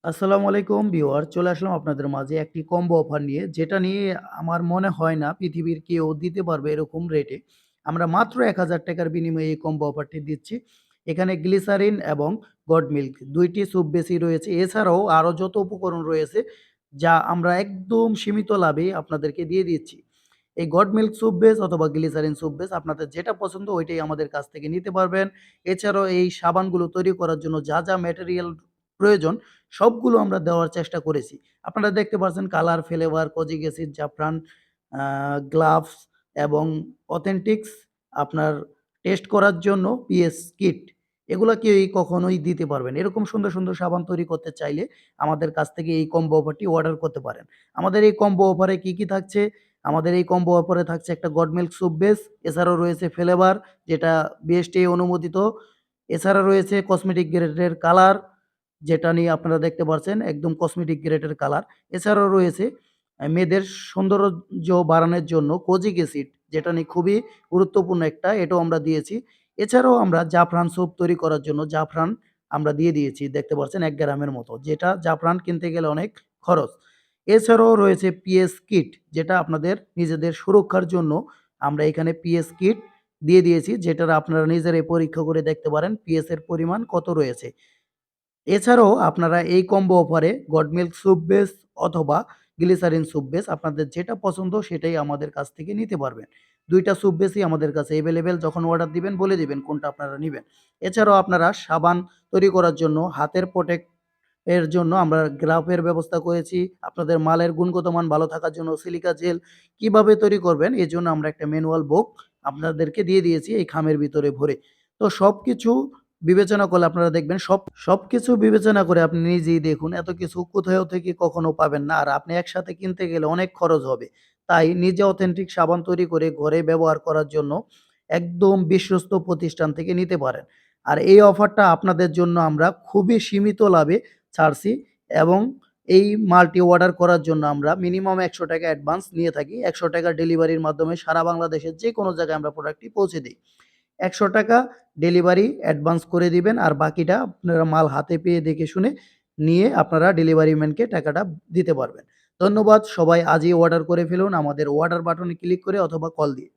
আসসালামু আলাইকুম ভিউয়ার চলে আসলাম আপনাদের মাঝে একটি কম্বো অফার নিয়ে যেটা নিয়ে আমার মনে হয় না পৃথিবীর কেউ দিতে পারবে এরকম রেটে। আমরা মাত্র ৳১,০০০ বিনিময়ে এই কম্বো অফারটি দিচ্ছি। এখানে গ্লিসারিন এবং গড মিল্ক ২ টি স্যুপ বেসি রয়েছে। এছাড়াও আরও যত উপকরণ রয়েছে যা আমরা একদম সীমিত লাভে আপনাদেরকে দিয়ে দিচ্ছি। এই গড মিল্ক স্যুপ বেস অথবা গ্লিসারিন স্যুপ বেস আপনাদের যেটা পছন্দ ওইটাই আমাদের কাছ থেকে নিতে পারবেন। এছাড়াও এই সাবানগুলো তৈরি করার জন্য যা ম্যাটেরিয়াল প্রয়োজন সবগুলো আমরা দেওয়ার চেষ্টা করেছি। আপনারা দেখতে পাচ্ছেন কালার, ফ্লেভার, কোজিক অ্যাসিড, জাফরান, আ গ্লাভস এবং অথেন্টিক্স আপনার টেস্ট করার জন্য পিএস কিট। এগুলা কেউই কখনোই দিতে পারবে না। এরকম সুন্দর সাবান তৈরি করতে চাইলে আমাদের কাছ থেকে এই কম্বো অফারটি অর্ডার করতে পারেন। আমাদের এই কম্বো অফারে কি থাকছে? আমাদের এই কম্বো অফারে থাকছে একটা গড মিল্ক স্যুপ বেস, এছাড়াও রয়েছে ফ্লেভার যেটা বিএসটিআই অনুমোদিত। এছাড়া রয়েছে কসমেটিক গ্রেডের কালার যেটা নিয়ে আপনারা দেখতে পাচ্ছেন একদম কসমেটিক গ্রেডের কালার। এছাড়াও রয়েছে মেয়েদের সৌন্দর্য বাড়ানোর জন্য কোজিক অ্যাসিড যেটা নিয়ে খুবই গুরুত্বপূর্ণ একটা এটাও আমরা দিয়েছি। এছাড়াও আমরা জাফরান সোপ তৈরি করার জন্য জাফরান আমরা দিয়ে দিয়েছি দেখতে পাচ্ছেন ১ গ্রামের মতো। যেটা জাফরান কিনতে গেলে অনেক খরচ। এছাড়াও রয়েছে পিএস কিট যেটা আপনাদের নিজেদের সুরক্ষার জন্য আমরা এখানে পিএস কিট দিয়ে দিয়েছি যেটার আপনারা নিজেরাই পরীক্ষা করে দেখতে পারেন পিএস এর পরিমাণ কত রয়েছে। এছাড়াও আপনারা এই কম্বো অফারে গড মিল্ক স্যুপ বেস অথবা গ্লিসারিন স্যুপ বেস আপনাদের যেটা পছন্দ সেটাই আমাদের কাছ থেকে নিতে পারবেন। ২ টা স্যুপ বেসই আমাদের কাছে এভেইলেবল যখন অর্ডার দিবেন বলে দিবেন কোনটা আপনারা নিবেন। এছাড়াও আপনারা সাবান তৈরি করার জন্য হাতের প্রোটেক্ট এর জন্য আমরা গ্লাভের ব্যবস্থা করেছি। আপনাদের মালের গুণগত মান ভালো থাকার জন্য সিলিকা জেল কিভাবে তৈরি করবেন এজন্য আমরা একটা ম্যানুয়াল বুক আপনাদেরকে দিয়ে দিয়েছি এই খামের ভিতরে ভরে। তো সবকিছু বিবেচনা করলে আপনারা দেখবেন সবকিছু বিবেচনা করে আপনি নিজেই দেখুন এত কিছু কোথাও থেকে কখনো পাবেন না। আর আপনি একসাথে কিনতে গেলে অনেক খরচ হবে। তাই নিজে অথেন্টিক সাবান তৈরি করে ঘরে ব্যবহার করার জন্য একদম বিশ্বস্ত প্রতিষ্ঠান থেকে নিতে পারেন। আর এই অফারটা আপনাদের জন্য আমরা খুবই সীমিত লাভে ছাড়ছি এবং এই মালটি অর্ডার করার জন্য আমরা মিনিমাম ৳১০০ অ্যাডভান্স নিয়ে থাকি। ৳১০০ ডেলিভারির মাধ্যমে সারা বাংলাদেশের যেকোনো জায়গায় আমরা প্রোডাক্টটি পৌঁছে দেই। ৳১০০ ডেলিভারি অ্যাডভান্স করে দিবেন। আর বাকিটা আপনারা মাল হাতে পেয়ে দেখে শুনে নিয়ে আপনারা ডেলিভারি ম্যানকে টাকাটা দিতে পারবেন। ধন্যবাদ। সবাই আজই অর্ডার করে ফেলুন আমাদের অর্ডার বাটনে ক্লিক করে অথবা কল দিয়ে।